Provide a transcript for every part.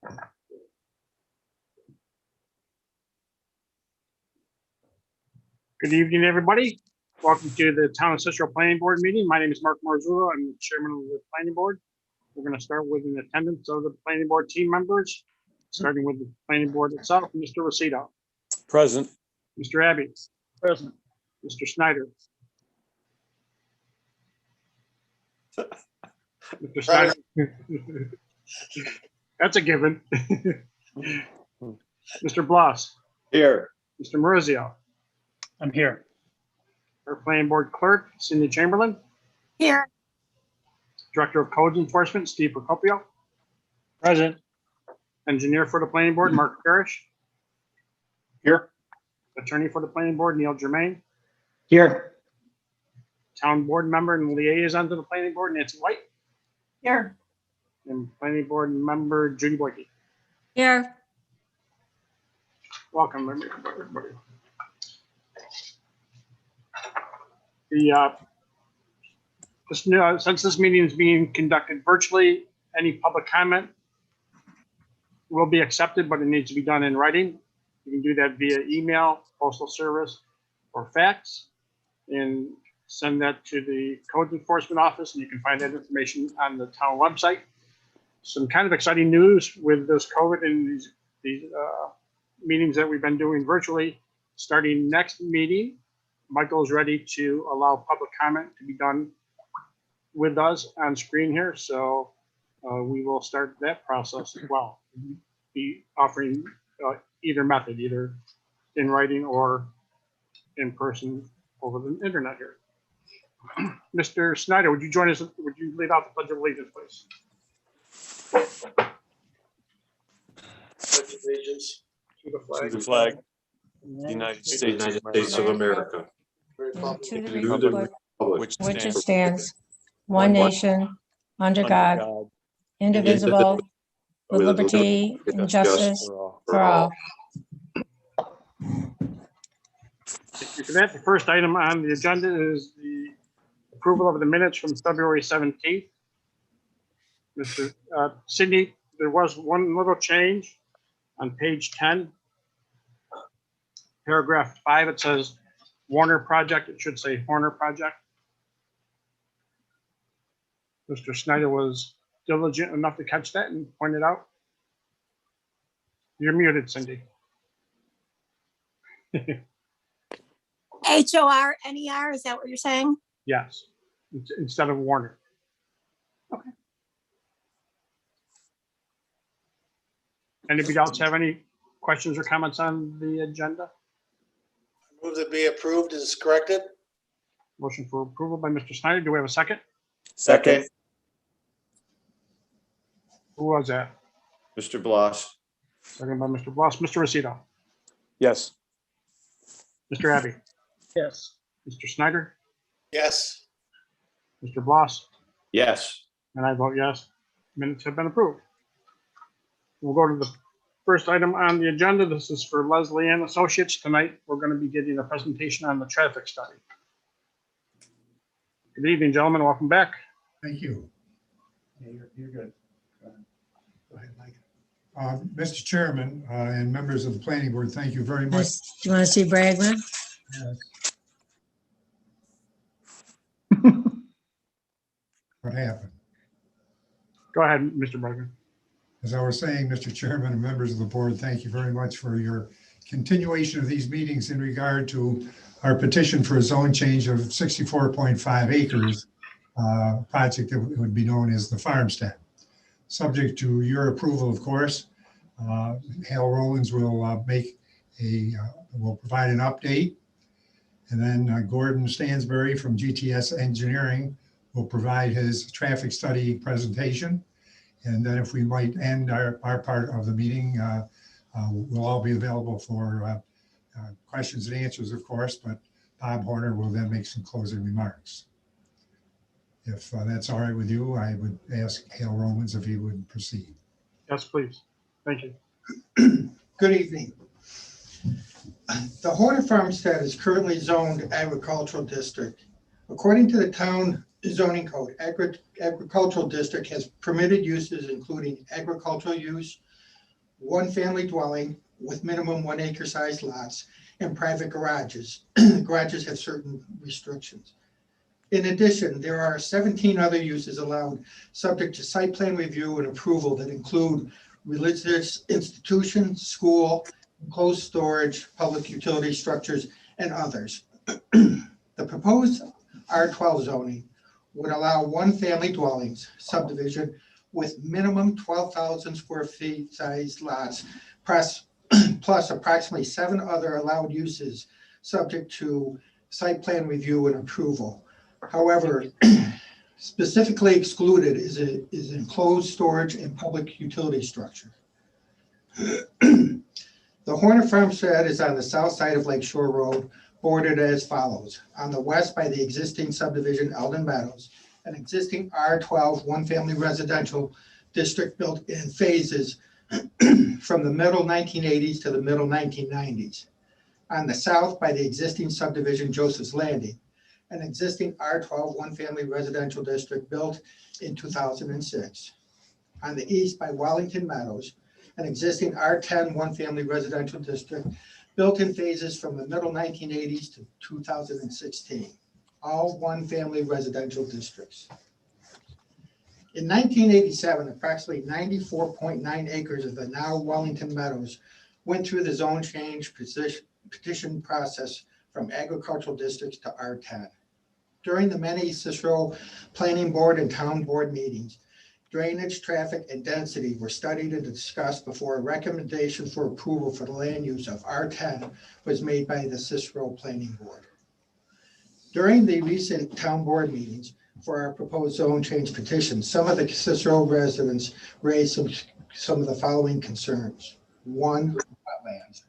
Good evening, everybody. Welcome to the Town of Cicero Planning Board meeting. My name is Mark Marzullo. I'm the chairman of the planning board. We're going to start with an attendance of the planning board team members, starting with the planning board itself. Mr. Rosito. Present. Mr. Abbey. Present. Mr. Snyder. Mr. Snyder. That's a given. Mr. Bloss. Here. Mr. Maurizio. I'm here. Our planning board clerk, Cindy Chamberlain. Here. Director of Codes Enforcement, Steve Procopio. Present. Engineer for the planning board, Mark Parrish. Here. Attorney for the planning board, Neil Germain. Here. Town board member and liaison to the planning board, Nancy White. Here. And planning board member, Judy Boyke. Here. Welcome, everybody. Since this meeting is being conducted virtually, any public comment will be accepted, but it needs to be done in writing. You can do that via email, postal service, or fax, and send that to the Code Enforcement Office, and you can find that information on the town website. Some kind of exciting news with this COVID and these meetings that we've been doing virtually. Starting next meeting, Michael is ready to allow public comment to be done with us on screen here. So we will start that process as well. Be offering either method, either in writing or in person over the internet here. Mr. Snyder, would you join us? Would you lead out the Pledge of Allegiance, please? Pledge allegiance To the flag. To the flag. United States of America. To the To republic Which which it stands stands, one nation, under God, indivisible, with liberty and justice for all. Thank you for that. The first item on the agenda is the approval of the minutes from February 17th. Mr. Sydney, there was one little change on page 10. Paragraph 5, it says Warner Project. It should say Horner Project. Mr. Snyder was diligent enough to catch that and point it out. You're muted, Cindy. HORNER, is that what you're saying? Yes, instead of Warner. Okay. Anybody else have any questions or comments on the agenda? move to be approved as corrected. Motion for approval by Mr. Snyder. Do we have a second? Second. Who was that? Mr. Bloss. Second by Mr. Bloss. Mr. Rosito. Yes. Mr. Abbey. Yes. Mr. Snyder. Yes. Mr. Bloss. Yes. And I vote yes. Minutes have been approved. We'll go to the first item on the agenda. This is for Leslie Ann Associates. Tonight, we're going to be getting a presentation on the traffic study. Good evening, gentlemen. Welcome back. Thank you. Yeah, you're good. Go ahead, Mike. Mr. Chairman and members of the planning board, thank you very much. Do you want to see Bragman? What happened? Go ahead, Mr. Berger. As I was saying, Mr. Chairman and members of the board, thank you very much for your continuation of these meetings in regard to our petition for a zone change of 64.5 acres project that would be known as the farmstead. Subject to your approval, of course, Hal Rollins will will provide an update. And then Gordon Stansberry from GTS Engineering will provide his traffic study presentation. And then if we might end our part of the meeting, we'll all be available for questions and answers, of course, but Bob Horner will then make some closing remarks. If that's all right with you, I would ask Hal Romans if he would proceed. Yes, please. Thank you. Good evening. The Horner Farmstead is currently zoned agricultural district. According to the town zoning code, agricultural district has permitted uses including agricultural use, one family dwelling with minimum 1 acre size lots, and private garages. Garages have certain restrictions. In addition, there are 17 other uses allowed subject to site plan review and approval that include religious institutions, school, enclosed storage, public utility structures, and others. The proposed R12 zoning would allow one family dwellings subdivision with minimum 12,000 square feet size lots, plus approximately 7 other allowed uses subject to site plan review and approval. However, specifically excluded is enclosed storage and public utility structure. The Horner Farmstead is on the south side of Lake Shore Road, bordered as follows. On the west by the existing subdivision Eldon Meadows, an existing R12 one-family residential district built in phases from the middle 1980s to the middle 1990s. On the south by the existing subdivision Joseph's Landing, an existing R12 one-family residential district built in 2006. On the east by Wellington Meadows, an existing R10 one-family residential district built in phases from the middle 1980s to 2016, all one-family residential districts. In 1987, approximately 94.9 acres of the now Wellington Meadows went through the zone change petition process from agricultural districts to R10. During the many Cicero Planning Board and Town Board meetings, drainage, traffic, and density were studied and discussed before a recommendation for approval for the land use of R10 was made by the Cicero Planning Board. During the recent Town Board meetings for our proposed zone change petition, some of the Cicero residents raised some of the following concerns. One, wetlands.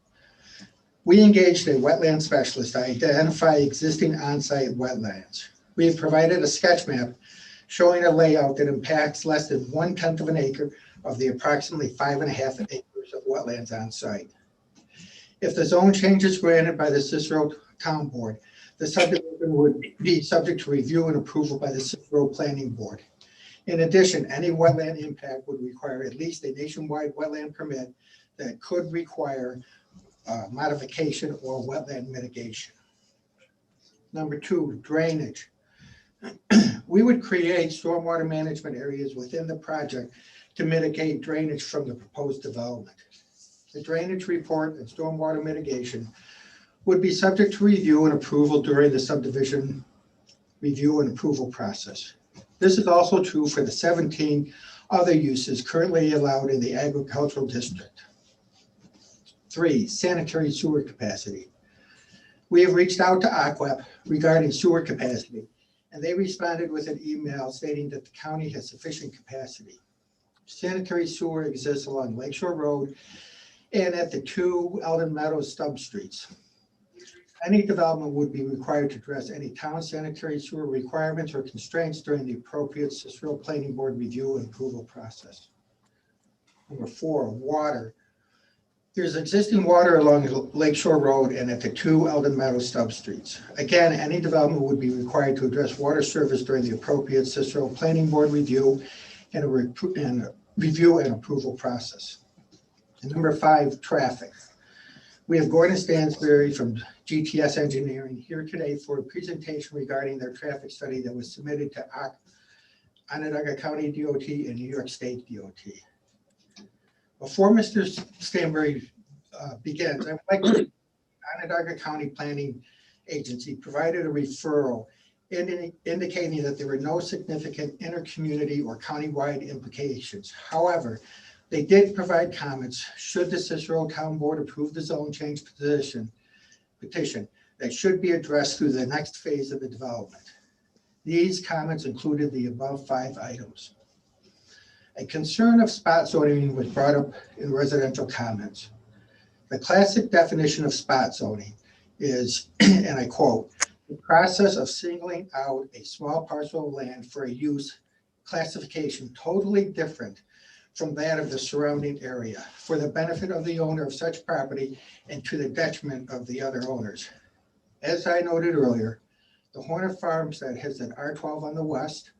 We engaged a wetland specialist to identify existing on-site wetlands. We have provided a sketch map showing a layout that impacts less than 1/10 of an acre of the approximately 5.5 acres of wetlands on site. If the zone change is granted by the Cicero Town Board, the subdivision would be subject to review and approval by the Cicero Planning Board. In addition, any wetland impact would require at least a nationwide wetland permit that could require modification or wetland mitigation. Number 2, drainage. We would create stormwater management areas within the project to mitigate drainage from the proposed development. The drainage report and stormwater mitigation would be subject to review and approval during the subdivision review and approval process. This is also true for the 17 other uses currently allowed in the agricultural district. 3, sanitary sewer capacity. We have reached out to AQUEP regarding sewer capacity, and they responded with an email stating that the county has sufficient capacity. Sanitary sewer exists along Lakeshore Road and at the 2 Eldon Meadows stub streets. Any development would be required to address any town sanitary sewer requirements or constraints during the appropriate Cicero Planning Board review and approval process. Number 4, water. There's existing water along Lakeshore Road and at the 2 Eldon Meadows stub streets. Again, any development would be required to address water service during the appropriate Cicero Planning Board review and review and approval process. And number 5, traffic. We have Gordon Stansberry from GTS Engineering here today for a presentation regarding their traffic study that was submitted to Onondaga County DOT and New York State DOT. Before Mr. Stanbury begins, I would like to Onondaga County Planning Agency provided a referral indicating that there were no significant intercommunity or countywide implications. However, they did provide comments should the Cicero Town Board approve the zone change petition that should be addressed through the next phase of the development. These comments included the above 5 items. A concern of spot zoning was brought up in residential comments. The classic definition of spot zoning is, and I quote, the process of singling out a small parcel of land for a use classification totally different from that of the surrounding area for the benefit of the owner of such property and to the detriment of the other owners. As I noted earlier, the Horner Farmstead has an R12 on the west,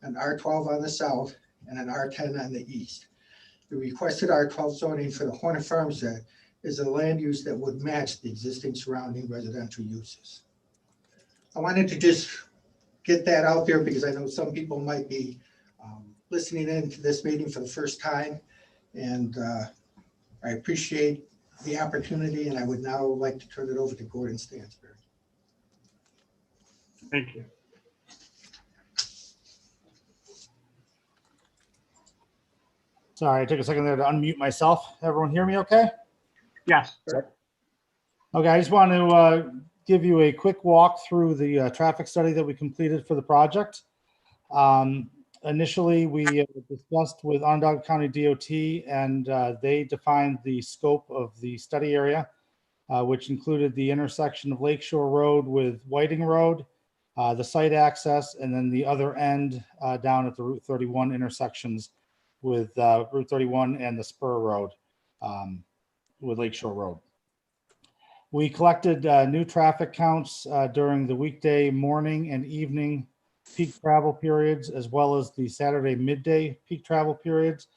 an R12 on the south, and an R10 on the east. The requested R12 zoning for the Hornet Farmstead is a land use that would match the existing surrounding residential uses. I wanted to just get that out there because I know some people might be listening in to this meeting for the first time. And I appreciate the opportunity, and I would now like to turn it over to Gordon Stansberry. Thank you. Sorry, I took a second there to unmute myself. Everyone hear me okay? Yes. Okay, I just want to give you a quick walk through the traffic study that we completed for the project. Initially, we discussed with Onondaga County DOT, and they defined the scope of the study area, which included the intersection of Lakeshore Road with Whiting Road, the site access, and then the other end down at the Route 31 intersections with Route 31 and the Spur Road with Lakeshore Road. We collected new traffic counts during the weekday morning and evening peak travel periods, as well as the Saturday midday peak travel periods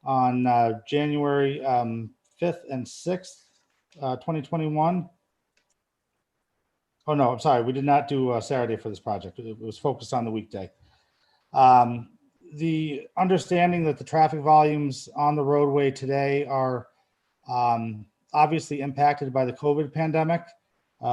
on January 5th and 6th, 2021. Oh, no, I'm sorry. We did not do Saturday for this project. It was focused on the weekday. The understanding that the traffic volumes on the roadway today are obviously impacted by the COVID pandemic.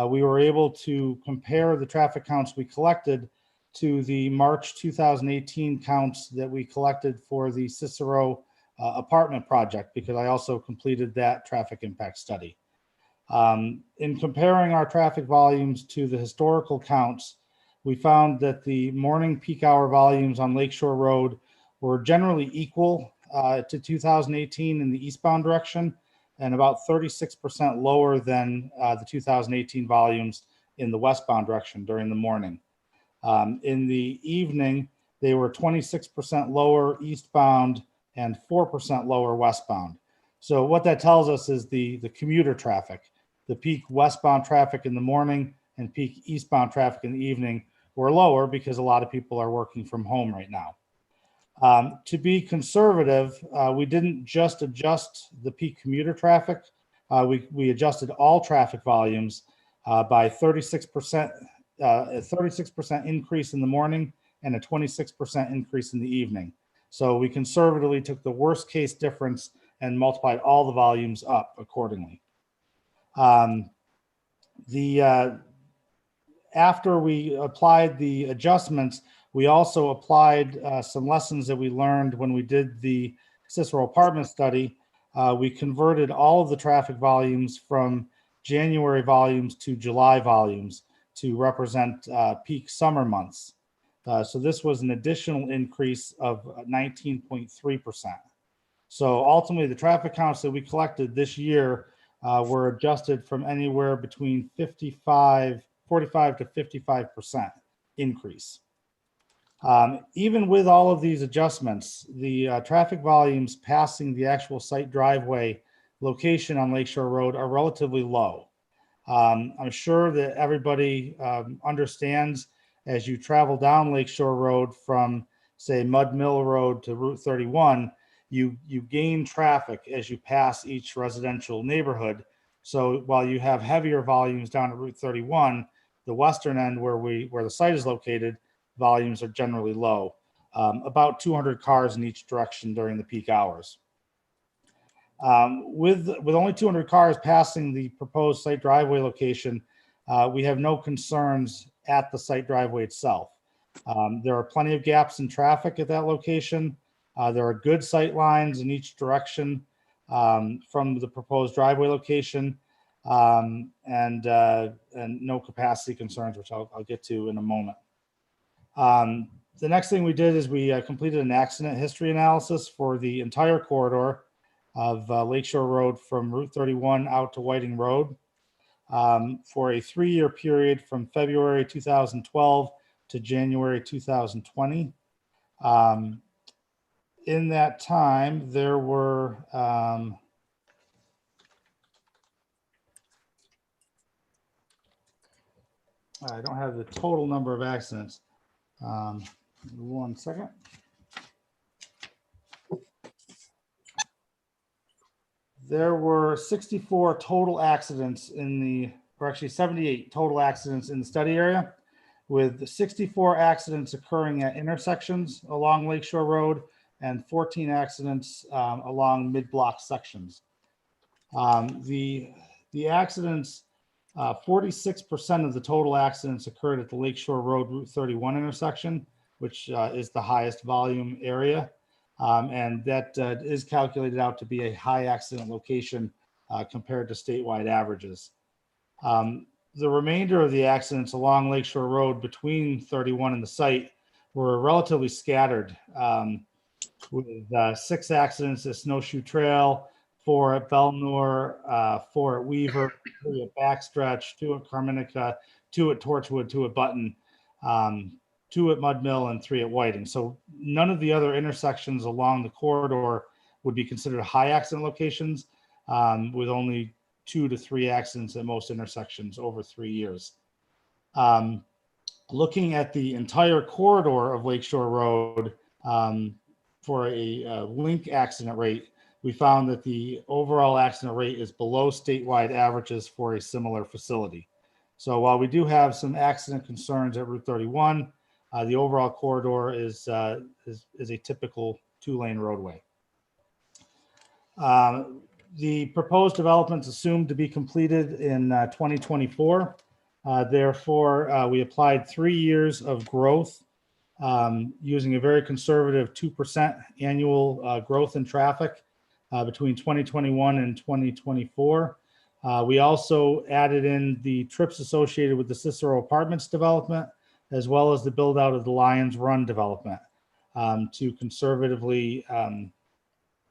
We were able to compare the traffic counts we collected to the March 2018 counts that we collected for the Cicero apartment project, because I also completed that traffic impact study. In comparing our traffic volumes to the historical counts, we found that the morning peak hour volumes on Lakeshore Road were generally equal to 2018 in the eastbound direction, and about 36% lower than the 2018 volumes in the westbound direction during the morning. In the evening, they were 26% lower eastbound and 4% lower westbound. So what that tells us is the commuter traffic, the peak westbound traffic in the morning and peak eastbound traffic in the evening were lower because a lot of people are working from home right now. To be conservative, we didn't just adjust the peak commuter traffic. We adjusted all traffic volumes by 36%, a 36% increase in the morning and a 26% increase in the evening. So we conservatively took the worst case difference and multiplied all the volumes up accordingly. After we applied the adjustments, we also applied some lessons that we learned when we did the Cicero apartment study. We converted all of the traffic volumes from January volumes to July volumes to represent peak summer months. So this was an additional increase of 19.3%. So ultimately, the traffic counts that we collected this year were adjusted from anywhere between 45 to 55% increase. Even with all of these adjustments, the traffic volumes passing the actual site driveway location on Lakeshore Road are relatively low. I'm sure that everybody understands, as you travel down Lakeshore Road from, say, Mud Mill Road to Route 31, you gain traffic as you pass each residential neighborhood. So while you have heavier volumes down at Route 31, the western end where the site is located, volumes are generally low, about 200 cars in each direction during the peak hours. With only 200 cars passing the proposed site driveway location, we have no concerns at the site driveway itself. There are plenty of gaps in traffic at that location. There are good sight lines in each direction from the proposed driveway location, and no capacity concerns, which I'll get to in a moment. The next thing we did is we completed an accident history analysis for the entire corridor of Lakeshore Road from Route 31 out to Whiting Road for a 3-year period from February 2012 to January 2020. In that time, there were I don't have the total number of accidents. 1 second. There were 64 total accidents or actually 78 total accidents in the study area, with 64 accidents occurring at intersections along Lakeshore Road and 14 accidents along mid-block sections. The accidents, 46% of the total accidents occurred at the Lakeshore Road Route 31 intersection, which is the highest volume area. And that is calculated out to be a high accident location compared to statewide averages. The remainder of the accidents along Lakeshore Road between 31 and the site were relatively scattered, with 6 accidents at Snowshoe Trail, 4 at Belnor, 4 at Weaver, 3 at Backstretch, 2 at Carminica, 2 at Torchwood, 2 at Button, 2 at Mud Mill, and 3 at Whiting. So none of the other intersections along the corridor would be considered high accident locations, with only 2 to 3 accidents at most intersections over 3 years. Looking at the entire corridor of Lakeshore Road for a link accident rate, we found that the overall accident rate is below statewide averages for a similar facility. So while we do have some accident concerns at Route 31, the overall corridor is a typical 2-lane roadway. The proposed development's assumed to be completed in 2024. Therefore, we applied 3 years of growth using a very conservative 2% annual growth in traffic between 2021 and 2024. We also added in the trips associated with the Cicero Apartments development, as well as the build out of the Lions Run development to conservatively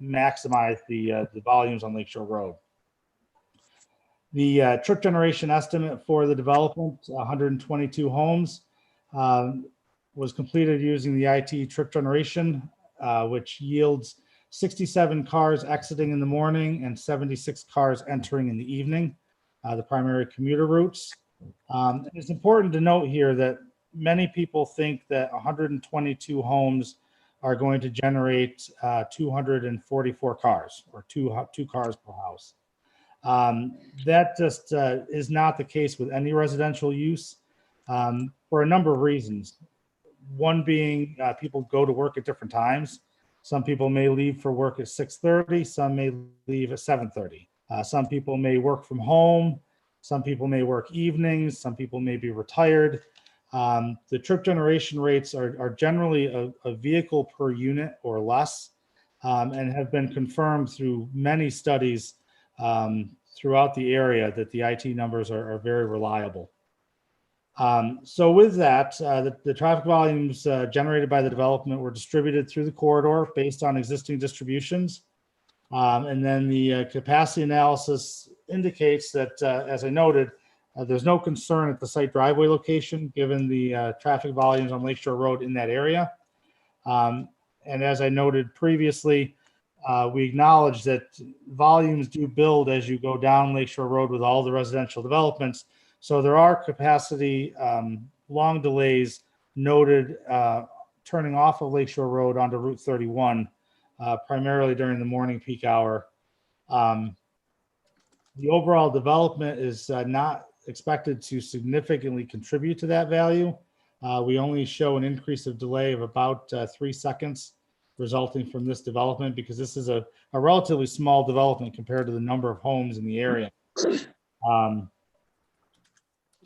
maximize the volumes on Lakeshore Road. The trip generation estimate for the development, 122 homes, was completed using the IT trip generation, which yields 67 cars exiting in the morning and 76 cars entering in the evening, the primary commuter routes. It's important to note here that many people think that 122 homes are going to generate 244 cars, or two cars per house. That just is not the case with any residential use for a number of reasons. One being people go to work at different times. Some people may leave for work at 6:30, some may leave at 7:30. Some people may work from home, some people may work evenings, some people may be retired. The trip generation rates are generally a vehicle per unit or less, and have been confirmed through many studies throughout the area that the IT numbers are very reliable. So with that, the traffic volumes generated by the development were distributed through the corridor based on existing distributions. And then the capacity analysis indicates that, as I noted, there's no concern at the site driveway location, given the traffic volumes on Lakeshore Road in that area. And as I noted previously, we acknowledge that volumes do build as you go down Lakeshore Road with all the residential developments. So there are capacity long delays noted turning off of Lakeshore Road onto Route 31, primarily during the morning peak hour. The overall development is not expected to significantly contribute to that value. We only show an increase of delay of about 3 seconds resulting from this development, because this is a relatively small development compared to the number of homes in the area.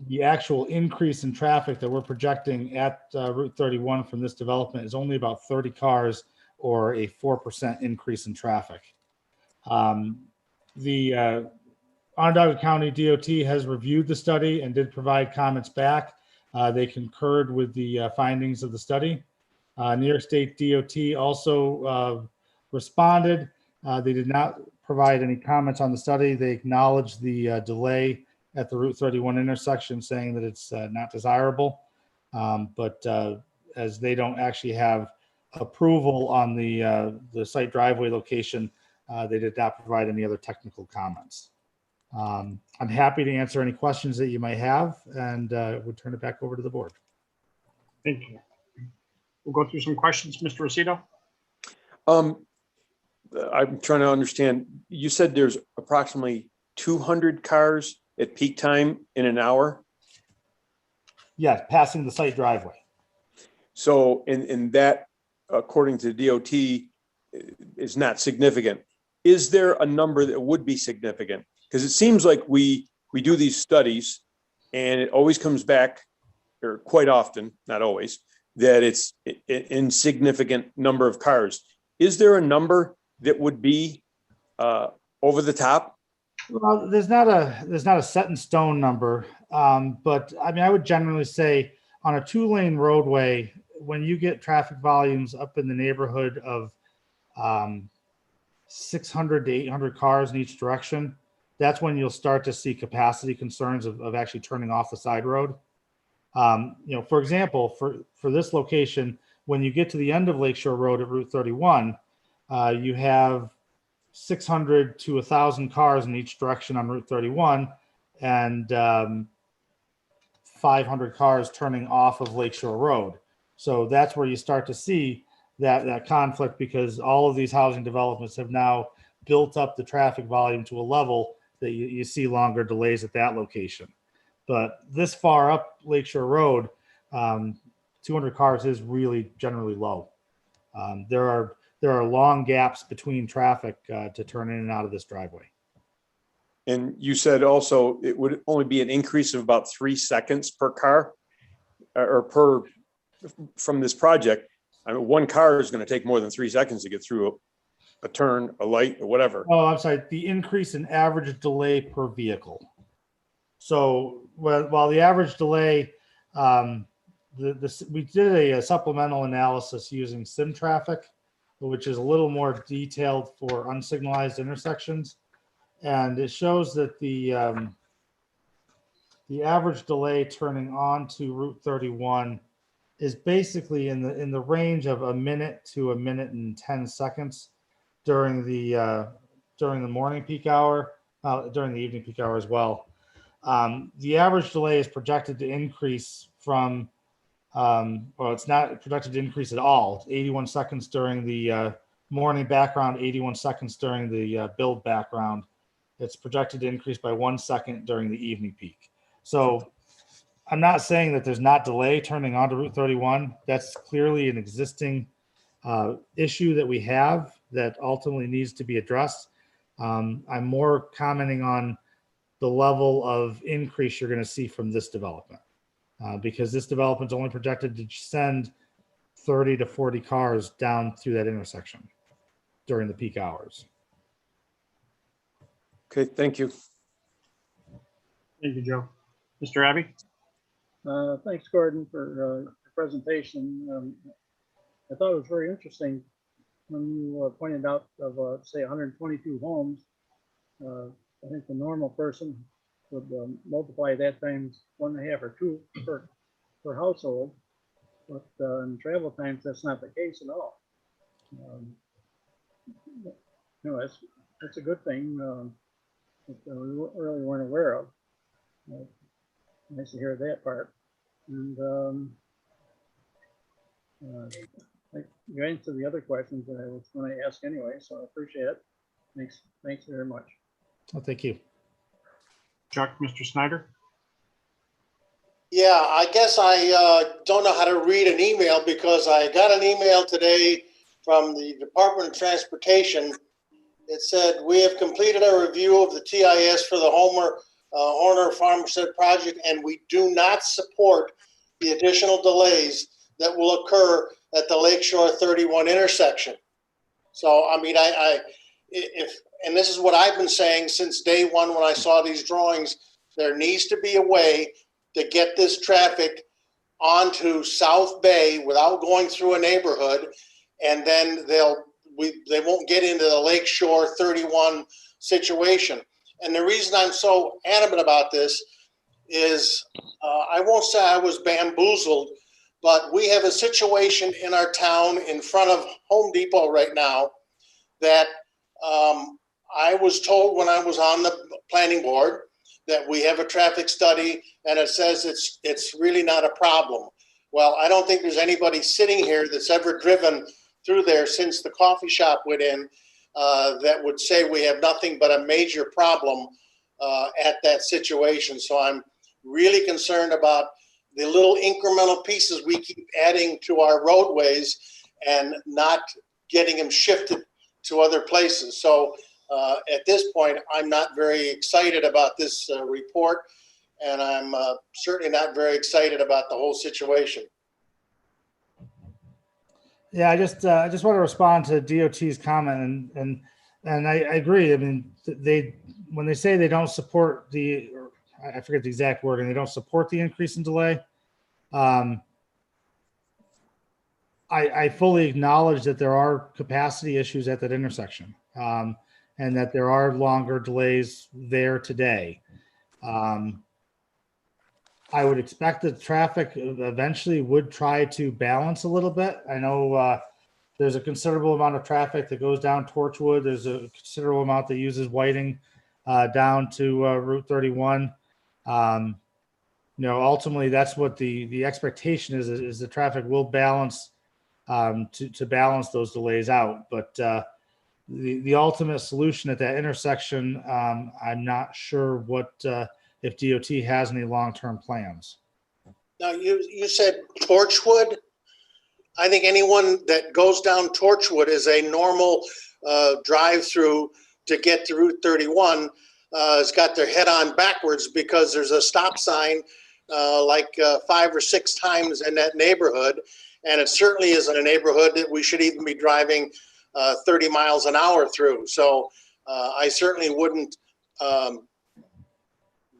The actual increase in traffic that we're projecting at Route 31 from this development is only about 30 cars, or a 4% increase in traffic. The Onondaga County DOT has reviewed the study and did provide comments back. They concurred with the findings of the study. New York State DOT also responded. They did not provide any comments on the study. They acknowledged the delay at the Route 31 intersection, saying that it's not desirable. But as they don't actually have approval on the site driveway location, they did not provide any other technical comments. I'm happy to answer any questions that you might have, and we'll turn it back over to the board. Thank you. We'll go through some questions. Mr. Rosito? I'm trying to understand, you said there's approximately 200 cars at peak time in an hour. Yes, passing the site driveway. So in that, according to DOT, is not significant. Is there a number that would be significant? Because it seems like we do these studies and it always comes back, or quite often, not always, that it's an insignificant number of cars. Is there a number that would be over the top? Well, there's not a set in stone number, but I mean, I would generally say on a 2-lane roadway, when you get traffic volumes up in the neighborhood of 600 to 800 cars in each direction, that's when you'll start to see capacity concerns of actually turning off the side road. For example, for this location, when you get to the end of Lakeshore Road at Route 31, you have 600 to 1,000 cars in each direction on Route 31, and 500 cars turning off of Lakeshore Road. So that's where you start to see that conflict, because all of these housing developments have now built up the traffic volume to a level that you see longer delays at that location. But this far up Lakeshore Road, 200 cars is really generally low. There are long gaps between traffic to turn in and out of this driveway. And you said also it would only be an increase of about 3 seconds per car or from this project. I mean, one car is going to take more than 3 seconds to get through a turn, a light, or whatever. Oh, I'm sorry. The increase in average delay per vehicle. So while the average delay, we did a supplemental analysis using sim traffic, which is a little more detailed for unsignalized intersections, and it shows that the average delay turning on to Route 31 is basically in the range of a minute to a minute and 10 seconds during the morning peak hour, during the evening peak hour as well. The average delay is projected to increase from, well, it's not projected to increase at all. It's 81 seconds during the morning background, 81 seconds during the build background. It's projected to increase by 1 second during the evening peak. So I'm not saying that there's not delay turning onto Route 31. That's clearly an existing issue that we have that ultimately needs to be addressed. I'm more commenting on the level of increase you're going to see from this development, because this development is only projected to send 30 to 40 cars down through that intersection during the peak hours. Okay, thank you. Thank you, Joe. Mr. Abbey? Thanks, Gordon, for the presentation. I thought it was very interesting when you pointed out of, say, 122 homes. I think the normal person would multiply that times 1.5 or 2 per household, but in travel times, that's not the case at all. That's a good thing that we really weren't aware of. Nice to hear that part. And you answered the other questions that I was going to ask anyway, so I appreciate it. Thanks very much. Well, thank you. Chuck, Mr. Snyder? Yeah, I guess I don't know how to read an email, because I got an email today from the Department of Transportation. It said, we have completed a review of the TIS for the Horner Farmstead project, and we do not support the additional delays that will occur at the Lakeshore 31 intersection. So, I mean, and this is what I've been saying since day one when I saw these drawings, there needs to be a way to get this traffic onto South Bay without going through a neighborhood, and then they won't get into the Lakeshore 31 situation. And the reason I'm so adamant about this is, I won't say I was bamboozled, but we have a situation in our town in front of Home Depot right now that I was told when I was on the planning board that we have a traffic study and it says it's really not a problem. Well, I don't think there's anybody sitting here that's ever driven through there since the coffee shop went in. that would say we have nothing but a major problem at that situation. So I'm really concerned about the little incremental pieces we keep adding to our roadways and not getting them shifted to other places. So at this point, I'm not very excited about this report, and I'm certainly not very excited about the whole situation. Yeah, I just want to respond to DOT's comment, and I agree. I mean, when they say they don't support I forget the exact wording, they don't support the increase in delay. I fully acknowledge that there are capacity issues at that intersection, and that there are longer delays there today. I would expect that traffic eventually would try to balance a little bit. I know there's a considerable amount of traffic that goes down Torchwood. There's a considerable amount that uses Whiting down to Route 31. Ultimately, that's what the expectation is the traffic will balance to balance those delays out. But the ultimate solution at that intersection, I'm not sure if DOT has any long-term plans. Now, you said Torchwood. I think anyone that goes down Torchwood is a normal drive-through to get to Route 31 has got their head on backwards because there's a stop sign 5 or 6 times in that neighborhood. And it certainly isn't a neighborhood that we should even be driving 30 miles an hour through. So I certainly wouldn't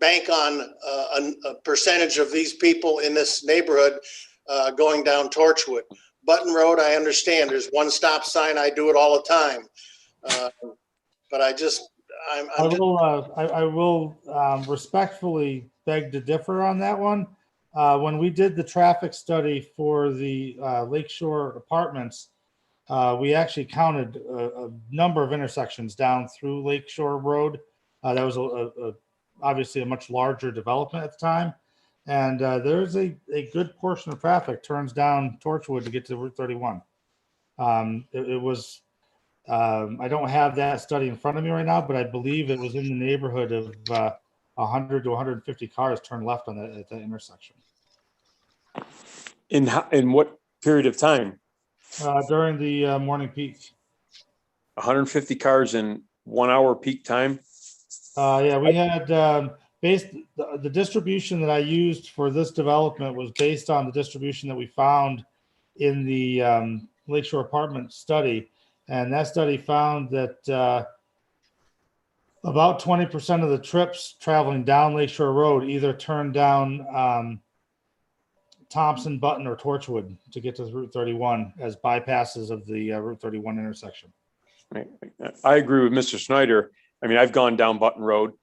bank on a percentage of these people in this neighborhood going down Torchwood. Button Road, I understand. There's one stop sign. I do it all the time. But I will respectfully beg to differ on that one. When we did the traffic study for the Lakeshore Apartments, we actually counted a number of intersections down through Lakeshore Road. That was obviously a much larger development at the time. And there's a good portion of traffic turns down Torchwood to get to Route 31. It was, I don't have that study in front of me right now, but I believe it was in the neighborhood of 100 to 150 cars turn left on at that intersection. In what period of time? During the morning peak. 150 cars in 1 hour peak time? Yeah, we had the distribution that I used for this development was based on the distribution that we found in the Lakeshore Apartment study. And that study found that about 20% of the trips traveling down Lakeshore Road either turned down Thompson, Button, or Torchwood to get to Route 31 as bypasses of the Route 31 intersection. I agree with Mr. Snyder. I mean, I've gone down Button Road,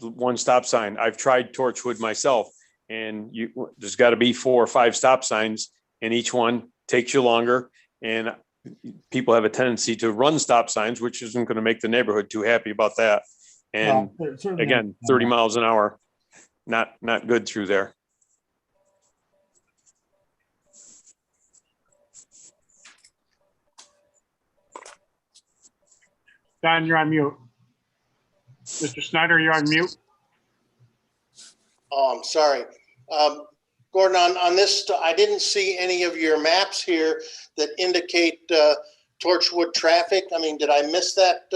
one stop sign. I've tried Torchwood myself, and there's got to be 4 or 5 stop signs, and each one takes you longer. And people have a tendency to run stop signs, which isn't going to make the neighborhood too happy about that. And again, 30 miles an hour, not good through there. Don, you're on mute. Mr. Snyder, you're on mute. Oh, I'm sorry. Gordon, on this, I didn't see any of your maps here that indicate Torchwood traffic. I mean, did I miss that?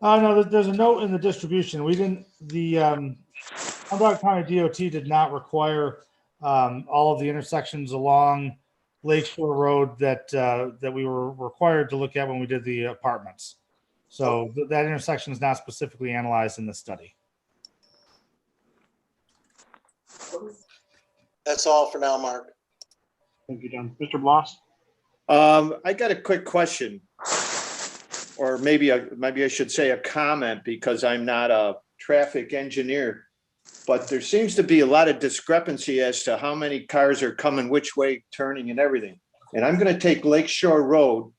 No, there's a note in the distribution. We didn't, the Humboldt County DOT did not require all of the intersections along Lakeshore Road that we were required to look at when we did the apartments. So that intersection is not specifically analyzed in the study. That's all for now, Mark. Thank you, Don. Mr. Bloss? I got a quick question, or maybe I should say a comment, because I'm not a traffic engineer, but there seems to be a lot of discrepancy as to how many cars are coming which way, turning and everything. And I'm going to take Lakeshore Road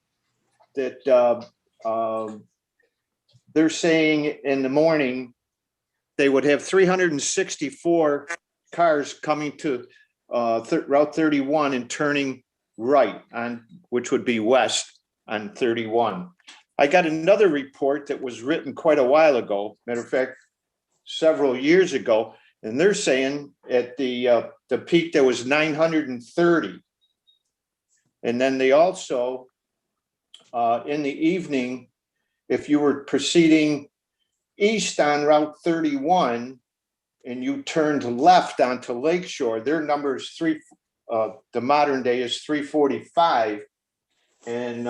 that they're saying in the morning they would have 364 cars coming to Route 31 and turning right, on which would be west, on 31. I got another report that was written quite a while ago, matter of fact, several years ago, and they're saying at the peak there was 930. And then they also, in the evening, if you were proceeding east on Route 31 and you turned left onto Lakeshore, their number is the modern day is 345. And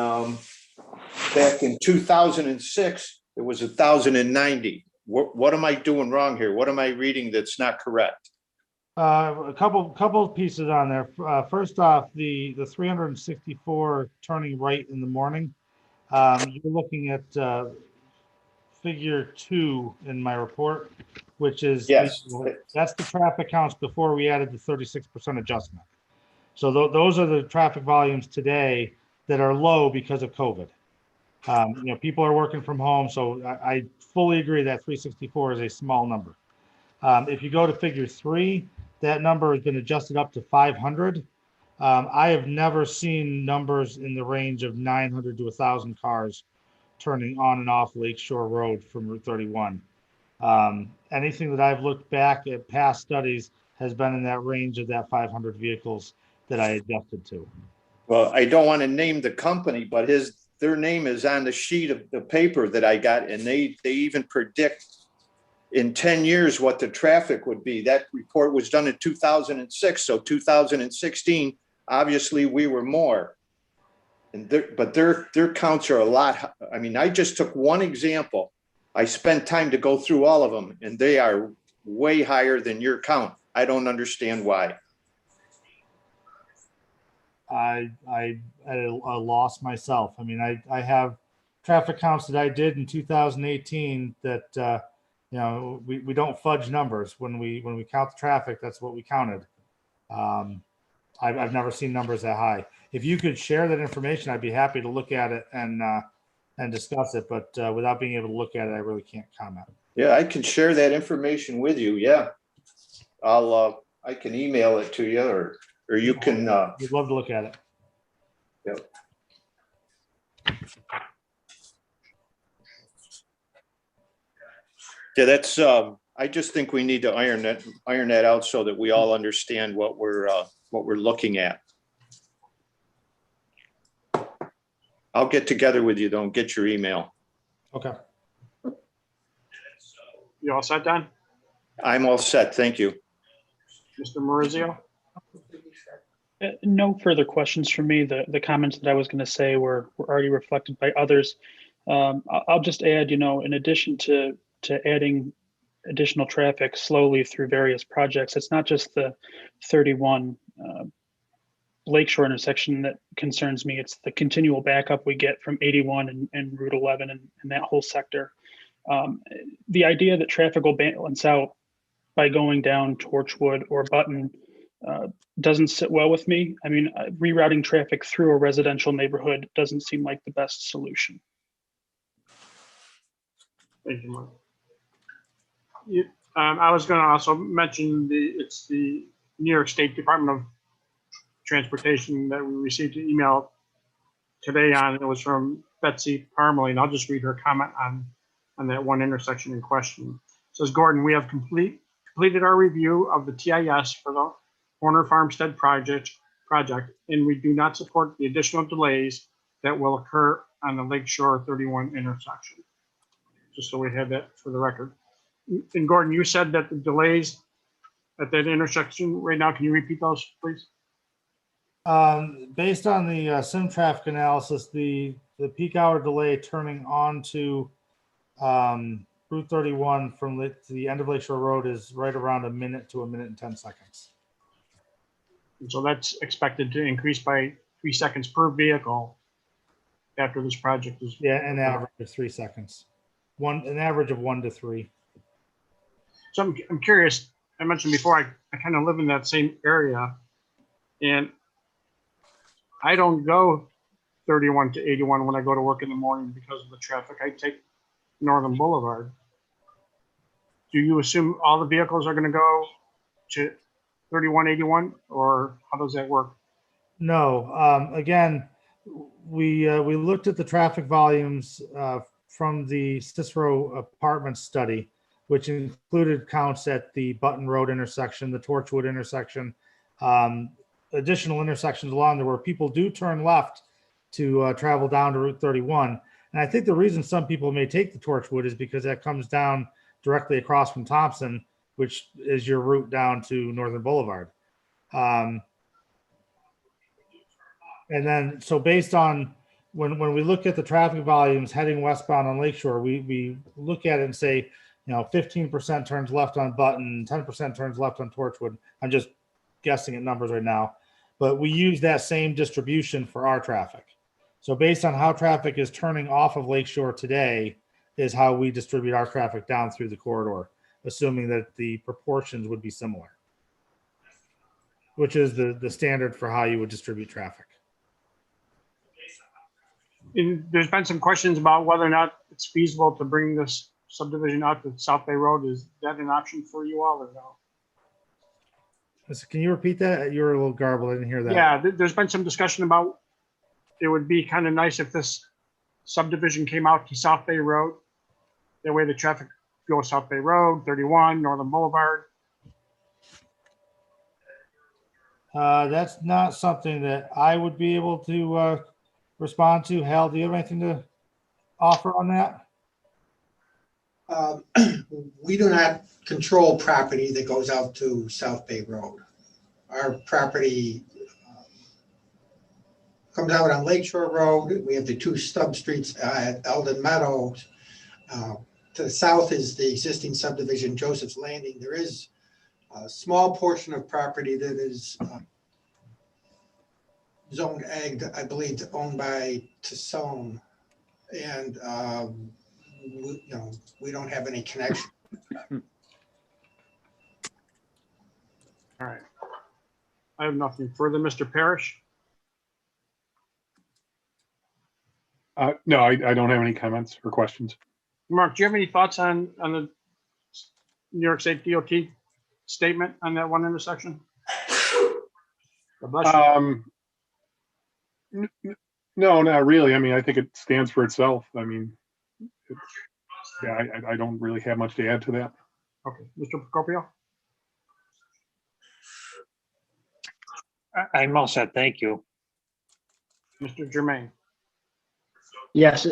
back in 2006, it was 1,090. What am I doing wrong here? What am I reading that's not correct? A couple of pieces on there. First off, the 364 turning right in the morning. You're looking at figure 2 in my report, which is Yes. that's the traffic counts before we added the 36% adjustment. So those are the traffic volumes today that are low because of COVID. People are working from home, so I fully agree that 364 is a small number. If you go to figure 3, that number has been adjusted up to 500. I have never seen numbers in the range of 900 to 1,000 cars turning on and off Lakeshore Road from Route 31. Anything that I've looked back at past studies has been in that range of that 500 vehicles that I adjusted to. Well, I don't want to name the company, but their name is on the sheet of the paper that I got, and they even predict in 10 years what the traffic would be. That report was done in 2006, so 2016, obviously we were more. But their counts are a lot. I mean, I just took one example. I spent time to go through all of them, and they are way higher than your count. I don't understand why. I lost myself. I mean, I have traffic counts that I did in 2018 that we don't fudge numbers when we count the traffic. That's what we counted. I've never seen numbers that high. If you could share that information, I'd be happy to look at it and discuss it. But without being able to look at it, I really can't comment. Yeah, I can share that information with you. Yeah, I can email it to you, or you can. We'd love to look at it. Yep. Yeah, that's. I just think we need to iron that out so that we all understand what we're looking at. I'll get together with you though and get your email. Okay. You all set, Don? I'm all set. Thank you. Mr. Maurizio? No further questions from me. The comments that I was going to say were already reflected by others. I'll just add, in addition to adding additional traffic slowly through various projects, it's not just the 31 Lakeshore intersection that concerns me. It's the continual backup we get from 81 and Route 11 and that whole sector. The idea that traffic will balance out by going down Torchwood or Button doesn't sit well with me. I mean, rerouting traffic through a residential neighborhood doesn't seem like the best solution. Thank you, Mark. I was going to also mention it's the New York State Department of Transportation that we received an email today on. It was from Betsy Parmalee, and I'll just read her comment on that one intersection in question. It says, Gordon, we have completed our review of the TIS for the Horner Farmstead project, and we do not support the additional delays that will occur on the Lakeshore 31 intersection. Just so we have that for the record. And Gordon, you said that the delays at that intersection right now, can you repeat those, please? Based on the sim traffic analysis, the peak hour delay turning on to Route 31 from the end of Lakeshore Road is right around a minute to a minute and 10 seconds. And so that's expected to increase by 3 seconds per vehicle after this project is. Yeah, an average of 3 seconds. An average of 1 to 3. So I'm curious, I mentioned before, I kind of live in that same area, and I don't go 31 to 81 when I go to work in the morning because of the traffic. I take Northern Boulevard. Do you assume all the vehicles are going to go to 3181, or how does that work? No, again, we looked at the traffic volumes from the Cicero apartment study, which included counts at the Button Road intersection, the Torchwood intersection, additional intersections along there where people do turn left to travel down to Route 31. And I think the reason some people may take the Torchwood is because that comes down directly across from Thompson, which is your route down to Northern Boulevard. And then, so based on when we look at the traffic volumes heading westbound on Lakeshore, we look at it and say, 15% turns left on Button, 10% turns left on Torchwood. I'm just guessing at numbers right now, but we use that same distribution for our traffic. So based on how traffic is turning off of Lakeshore today is how we distribute our traffic down through the corridor, assuming that the proportions would be similar, which is the standard for how you would distribute traffic. And there's been some questions about whether or not it's feasible to bring this subdivision out to South Bay Road. Is that an option for you all or no? Can you repeat that? You were a little garbled. I didn't hear that. Yeah, there's been some discussion about it would be kind of nice if this subdivision came out to South Bay Road. That way the traffic goes South Bay Road, 31, Northern Boulevard. That's not something that I would be able to respond to. Hal, do you have anything to offer on that? We do not control property that goes out to South Bay Road. Our property comes out on Lakeshore Road. We have the two stub streets at Eldon Meadows. To the south is the existing subdivision, Joseph's Landing. There is a small portion of property that is zoned ag, I believe, owned by Tassone. And we don't have any connection. All right. I have nothing further. Mr. Parrish? No, I don't have any comments or questions. Mark, do you have any thoughts on the New York State DOT statement on that one intersection? God bless you. No, not really. I mean, I think it stands for itself. I mean, I don't really have much to add to that. Okay, Mr. Procopio? I'm all set, thank you. Mr. Germain? Yes,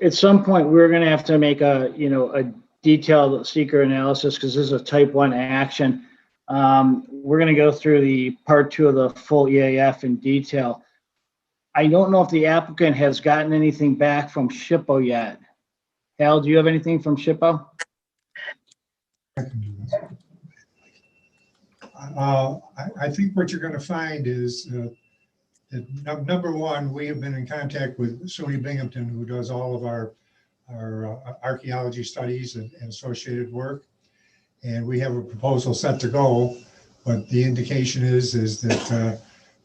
at some point, we're gonna have to make a detailed seeker analysis because this is a type 1 action. We're gonna go through the part 2 of the full EAF in detail. I don't know if the applicant has gotten anything back from SHPO yet. Hal, do you have anything from SHPO? I can do this. I think what you're going to find is that number one, we have been in contact with SUNY Binghamton, who does all of our archaeology studies and associated work. And we have a proposal set to go, but the indication is that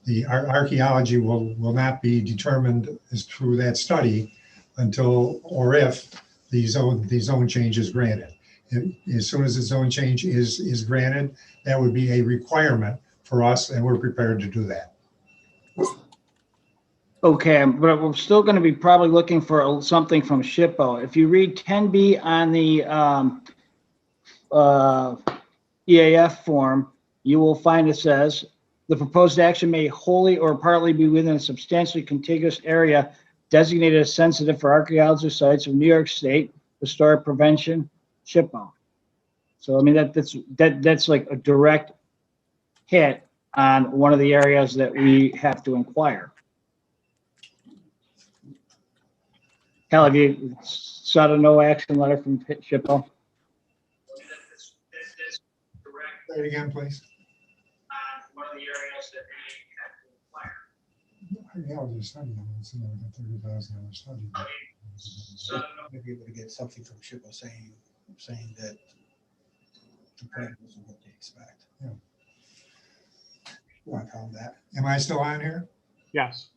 the archaeology will not be determined as through that study until or if the zone change is granted. As soon as the zone change is granted, that would be a requirement for us, and we're prepared to do that. Okay, but we're still going to be probably looking for something from SHPO. If you read 10B on the EAF form, you will find it says, the proposed action may wholly or partly be within a substantially contiguous area designated as sensitive for archaeology sites of New York State Historic Prevention, SHPO. So I mean that's like a direct hit on one of the areas that we have to inquire. Hal, have you sought a no action letter from SHPO? Say it again, please. One of the areas that we have to inquire. Archaeology study, it's like a $30,000 study. Maybe able to get something from SHPO saying that the parameters are what they expect. Yeah. You want to tell them that? Am I still on here? Yes.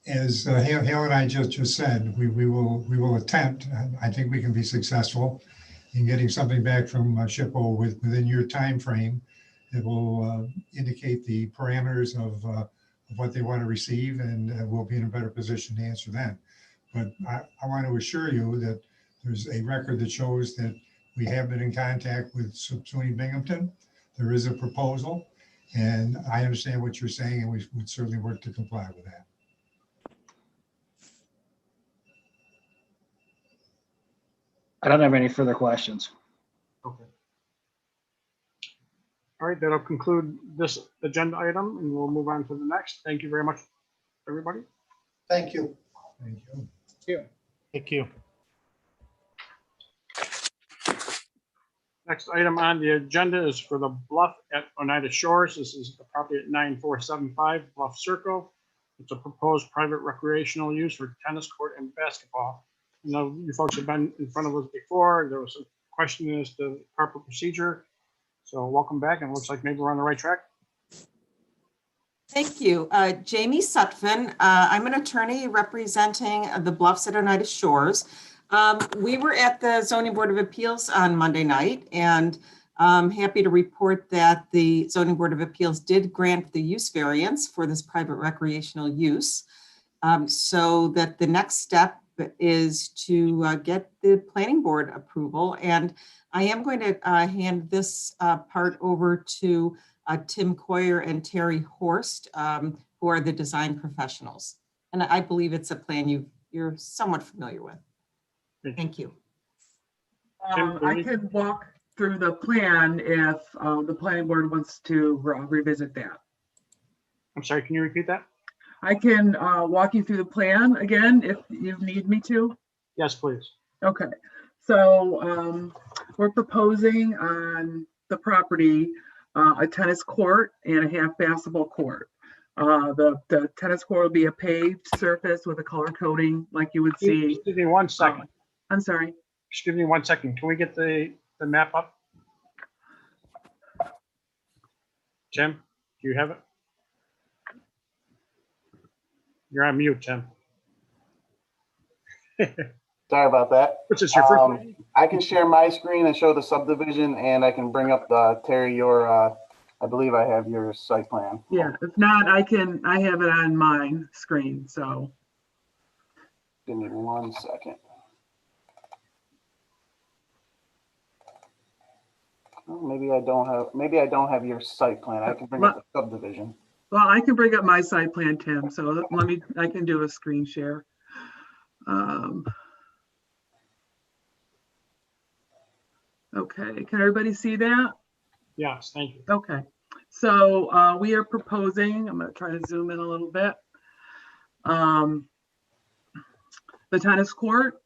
As Hale and I just said, we will attempt, and I think we can be successful in getting something back from SHPO within your time frame. It will indicate the parameters of what they want to receive, and we'll be in a better position to answer then. But I want to assure you that there's a record that shows that we have been in contact with SUNY Binghamton. There is a proposal, and I understand what you're saying, and we would certainly work to comply with that. I don't have any further questions. Okay. All right, that'll conclude this agenda item, and we'll move on to the next. Thank you very much, everybody. Thank you. Thank you. Thank you. Next item on the agenda is for the Bluff at Oneida Shores. This is the property at 9475 Bluff Circle. It's a proposed private recreational use for tennis court and basketball. I know you folks have been in front of us before. There was a question as to proper procedure. So welcome back, and it looks like maybe we're on the right track. Thank you. Jamie Sutphin. I'm an attorney representing the Bluffs at Oneida Shores. We were at the Zoning Board of Appeals on Monday night, and I'm happy to report that the Zoning Board of Appeals did grant the use variance for this private recreational use. So that the next step is to get the planning board approval. And I am going to hand this part over to Tim Coyer and Terry Horst, who are the design professionals. And I believe it's a plan you're somewhat familiar with. Thank you. I could walk through the plan if the planning board wants to revisit that. I'm sorry, can you repeat that? I can walk you through the plan again if you need me to. Yes, please. Okay, so we're proposing on the property a tennis court and a half basketball court. The tennis court will be a paved surface with a color coding like you would see. Excuse me 1 second. I'm sorry. Excuse me 1 second. Can we get the map up? Tim, do you have it? You're on mute, Tim. Sorry about that. Which is your first I can share my screen and show the subdivision, and I can bring up Terry, your, I believe I have your site plan. Yeah, if not, I have it on my screen, so. Give me 1 second. Oh, maybe I don't have your site plan. I can bring up the subdivision. Well, I can bring up my site plan, Tim, so I can do a screen share. Okay, can everybody see that? Yes, thank you. Okay, so we are proposing, I'm going to try to zoom in a little bit. The tennis court,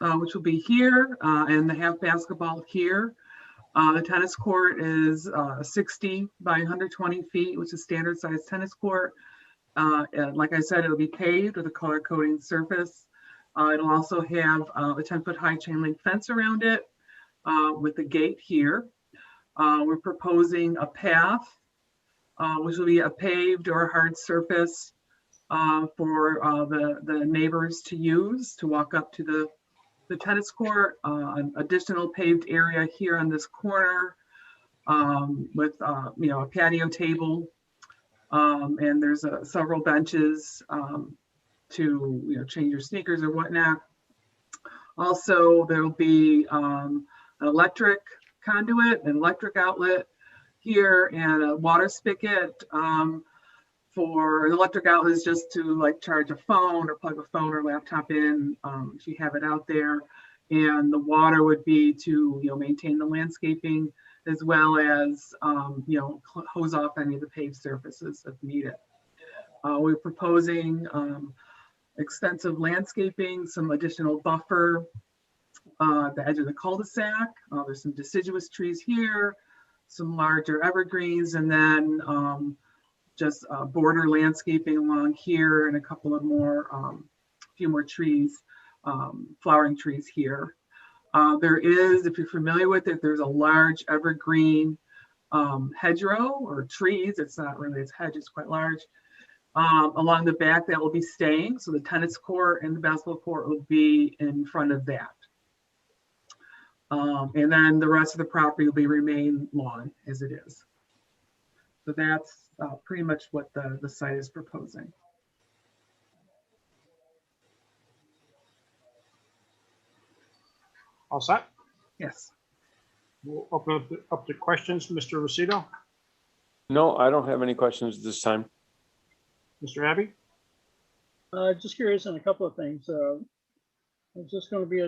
which will be here, and the half basketball here. The tennis court is 60 by 120 feet, which is standard size tennis court. And like I said, it'll be paved with a color coding surface. It'll also have a 10-foot high chain link fence around it with a gate here. We're proposing a path, which will be a paved or hard surface for the neighbors to use to walk up to the tennis court, an additional paved area here on this corner with a patio table, and there's several benches to change your sneakers or whatnot. Also, there will be an electric conduit, an electric outlet here, and a water spigot. For an electric outlet is just to like charge a phone or plug a phone or laptop in if you have it out there. And the water would be to maintain the landscaping as well as hose off any of the paved surfaces if needed. We're proposing extensive landscaping, some additional buffer at the edge of the cul-de-sac. There's some deciduous trees here, some larger evergreens, and then just border landscaping along here and a couple of more, few more trees, flowering trees here. There is, if you're familiar with it, there's a large evergreen hedgerow or trees. It's not really, it's hedge, it's quite large. Along the back that will be staying. So the tennis court and the basketball court will be in front of that. And then the rest of the property will remain lawn as it is. So that's pretty much what the site is proposing. All set? Yes. We'll open up to questions. Mr. Rosito, No, I don't have any questions this time. Mr. Abbey? Just curious on a couple of things. Is this going to be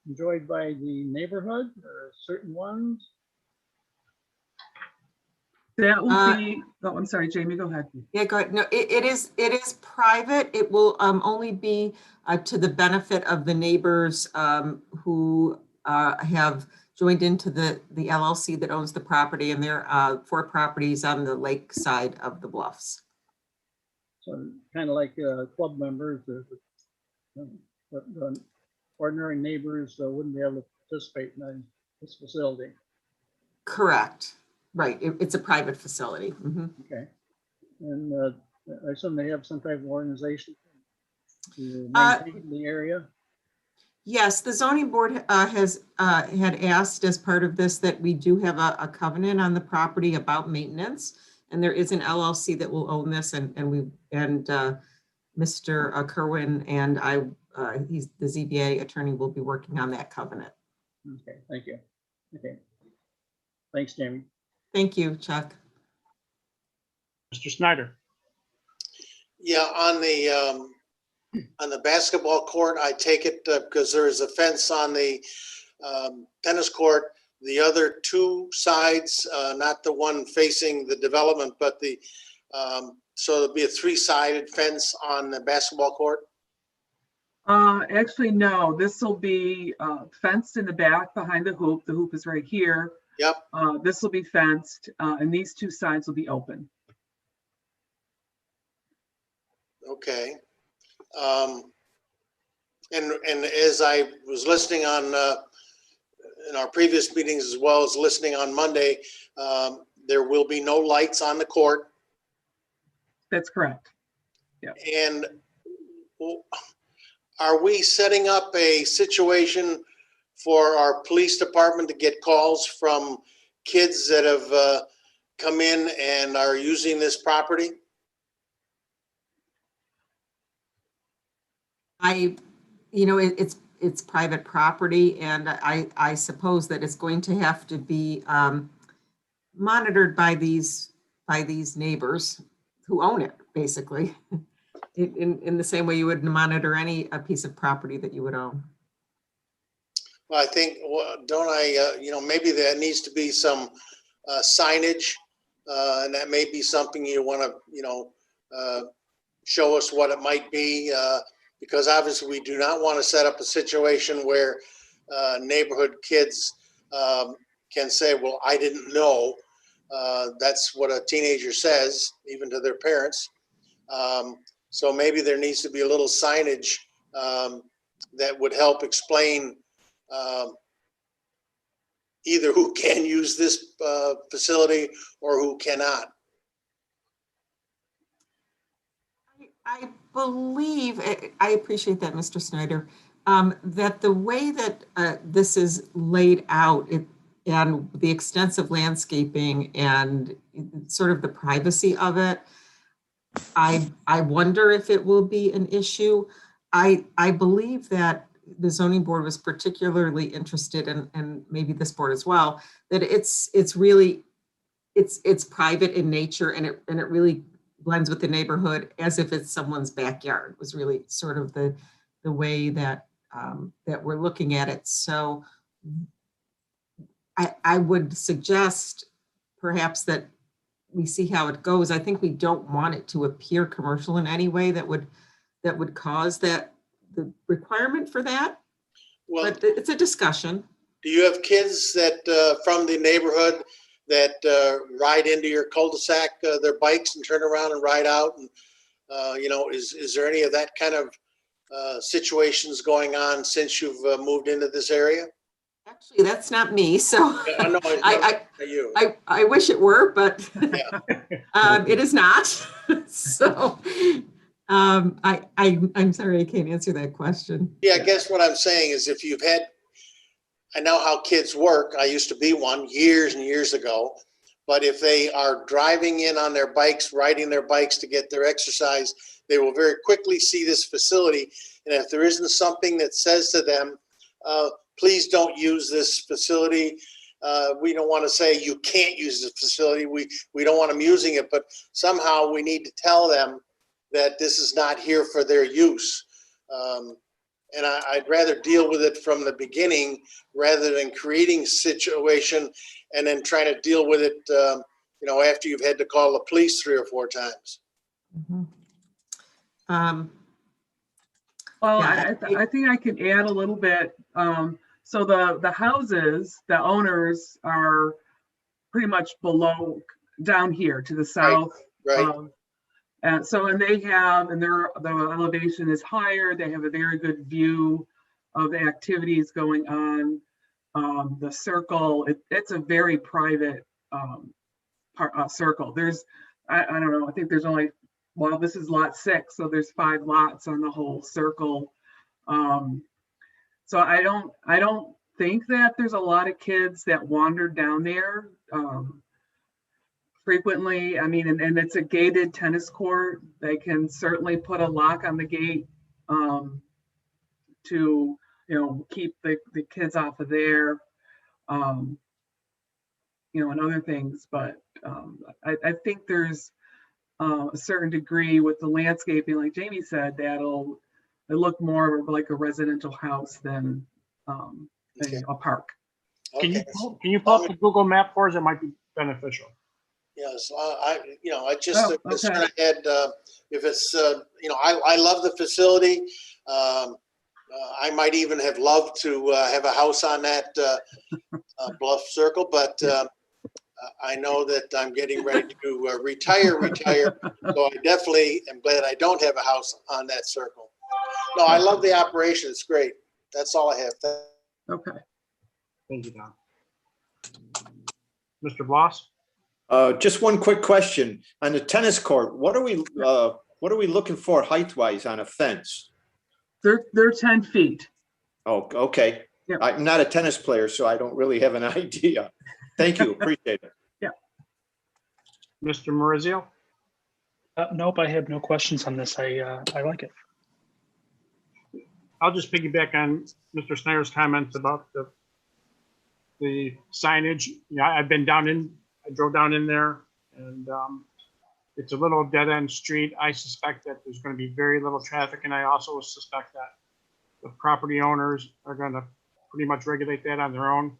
enjoyed by the neighborhood or certain ones? That will be, oh, I'm sorry, Jamie, go ahead. Yeah, go ahead. No, it is private. It will only be to the benefit of the neighbors who have joined into the LLC that owns the property, and there are 4 properties on the lake side of the Bluffs. So kind of like club members, but ordinary neighbors wouldn't be able to participate in this facility. Correct. Right. It's a private facility. Okay. And I assume they have some type of organization to maintain the area? Yes, the zoning board has had asked as part of this that we do have a covenant on the property about maintenance, and there is an LLC that will own this, and Mr. Kerwin and I, he's the ZBA attorney, will be working on that covenant. Okay, thank you. Okay, thanks, Jamie. Thank you, Chuck. Mr. Snyder? Yeah, on the basketball court, I take it because there is a fence on the tennis court. The other 2 sides, not the one facing the development, but the so there'll be a 3-sided fence on the basketball court. Actually, no. This will be fenced in the back behind the hoop. The hoop is right here. Yep. This will be fenced, and these 2 sides will be open. Okay. And as I was listening on in our previous meetings, as well as listening on Monday, there will be no lights on the court. That's correct. Yeah. And are we setting up a situation for our police department to get calls from kids that have come in and are using this property? It's private property, and I suppose that it's going to have to be monitored by these neighbors who own it, basically, in the same way you would monitor a piece of property that you would own. Well, I think, don't I, maybe there needs to be some signage, and that may be something you want to, show us what it might be, because obviously we do not want to set up a situation where neighborhood kids can say, well, I didn't know. That's what a teenager says, even to their parents. So maybe there needs to be a little signage that would help explain either who can use this facility or who cannot. I believe, I appreciate that, Mr. Snyder, that the way that this is laid out and the extensive landscaping and sort of the privacy of it, I wonder if it will be an issue. I believe that the zoning board was particularly interested, and maybe this board as well, that it's private in nature, and it really blends with the neighborhood as if it's someone's backyard. Was really sort of the way that that we're looking at it. So I would suggest perhaps that we see how it goes. I think we don't want it to appear commercial in any way that would cause the requirement for that. Well, but it's a discussion. Do you have kids that from the neighborhood that ride into your cul-de-sac, their bikes, and turn around and ride out? And is there any of that kind of situations going on since you've moved into this area? Actually, that's not me. So I wish it were, but it is not. So I'm sorry, I can't answer that question. Yeah, I guess what I'm saying is if you've had, I know how kids work. I used to be one years and years ago, But if they are driving in on their bikes, riding their bikes to get their exercise, they will very quickly see this facility. And if there isn't something that says to them, please don't use this facility. We don't want to say you can't use this facility. We don't want them using it, but somehow we need to tell them that this is not here for their use. And I'd rather deal with it from the beginning rather than creating a situation and then trying to deal with it, after you've had to call the police 3 or 4 times. Well, Yeah. I think I can add a little bit. So the houses, the owners are pretty much below, down here to the south. Right. And the elevation is higher. They have a very good view of the activities going on. The circle, it's a very private circle. There's, I don't know, I think there's only, well, this is lot 6, so there's 5 lots on the whole circle. So I don't think that there's a lot of kids that wander down there frequently. I mean, and it's a gated tennis court. They can certainly put a lock on the gate to, keep the kids off of there, and other things. But I think there's a certain degree with the landscaping, like Jamie said, that'll look more like a residential house than a park. Can you pull up the Google map for us? It might be beneficial. Yes, the concern I had, if it's, I love the facility. I might even have loved to have a house on that Bluff Circle, but I know that I'm getting ready to retire. So I definitely am glad I don't have a house on that circle. No, I love the operation. It's great. That's all I have. Okay. Thank you, Don. Mr. Bloss? Just one quick question on the tennis court. What are we looking for height-wise on a fence? They're 10 feet. Oh, okay. Yeah. I'm not a tennis player, so I don't really have an idea. Thank you. Appreciate it. Yeah. Mr. Maurizio? Nope, I have no questions on this. I like it. I'll just piggyback on Mr. Snyder's comments about the signage. I drove down in there, and it's a little dead end street. I suspect that there's going to be very little traffic, and I also suspect that the property owners are going to pretty much regulate that on their own.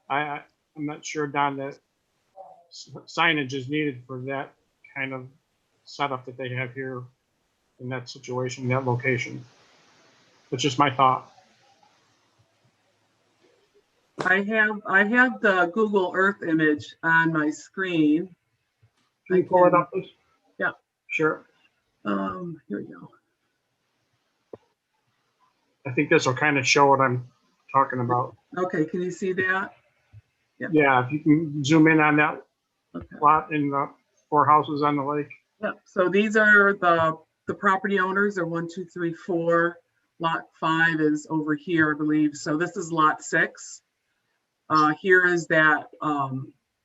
I'm not sure, Don, that signage is needed for that kind of setup that they have here in that situation, that location. It's just my thought. I have the Google Earth image on my screen. Can you pull it up, please? Yeah. Sure. Here we go. I think this will kind of show what I'm talking about. Okay, can you see that? Yeah, if you can zoom in on that lot in the 4 houses on the lake. Yeah, so these are the property owners are 1, 2, 3, 4. Lot 5 is over here, I believe. So this is lot 6. Here is that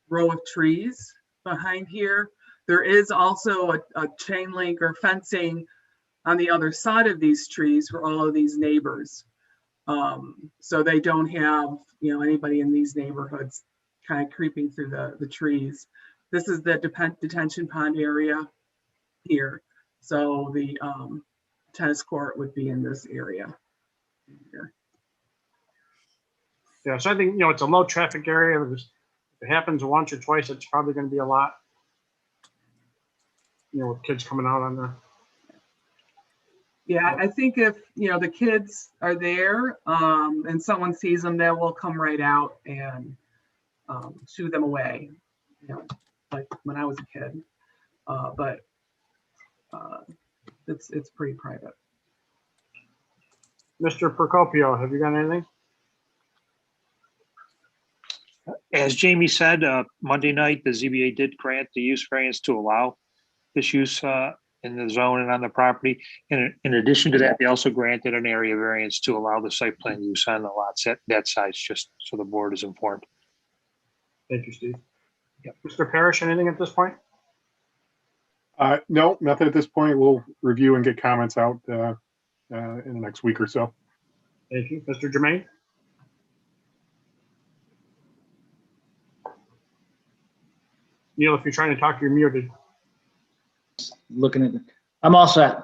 row of trees behind here. There is also a chain link or fencing on the other side of these trees for all of these neighbors. So they don't have, anybody in these neighborhoods kind of creeping through the trees. This is the detention pond area here. So the tennis court would be in this area here. Yeah, so I think, it's a low traffic area. If it happens once or twice, it's probably going to be a lot, with kids coming out on there. Yeah, I think if, the kids are there and someone sees them, they will come right out and shoo them away, like when I was a kid. But it's pretty private. Mr. Procopio, have you got anything? As Jamie said, Monday night, the ZBA did grant the use variance to allow this use in the zone and on the property. And in addition to that, they also granted an area variance to allow the site plan use on the lots at that size, just so the board is informed. Thank you, Steve. Mr. Parrish, anything at this point? No, nothing at this point. We'll review and get comments out in the next week or so. Thank you. Mr. Jermaine? Neil, if you're trying to talk, you're muted. Looking at it. I'm all set.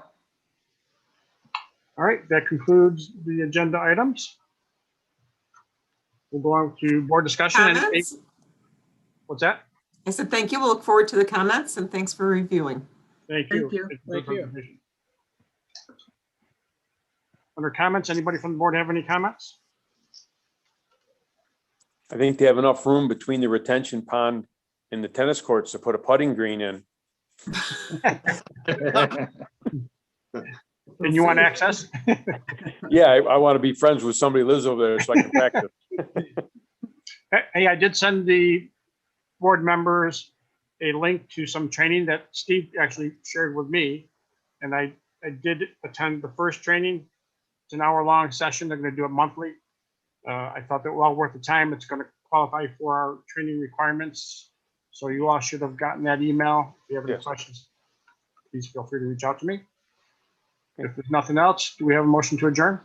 All right, that concludes the agenda items. We'll go on to board discussion. Comments? What's that? I said, thank you. We'll look forward to the comments and thanks for reviewing. Thank you. Thank you. Thank you. Under comments, anybody from the board have any comments? I think they have enough room between the retention pond and the tennis courts to put a putting green in. And you want access? Yeah, I want to be friends with somebody who lives over there so I can practice. Hey, I did send the board members a link to some training that Steve actually shared with me. And I did attend the first training. It's an hour-long session. They're going to do it monthly. I thought that well worth the time. It's going to qualify for our training requirements. So you all should have gotten that email. If you have any questions, please feel free to reach out to me. If there's nothing else, do we have a motion to adjourn?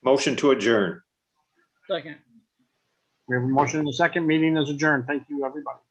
Motion to adjourn. Second. We have a motion and a second. Meeting is adjourned. Thank you, everybody.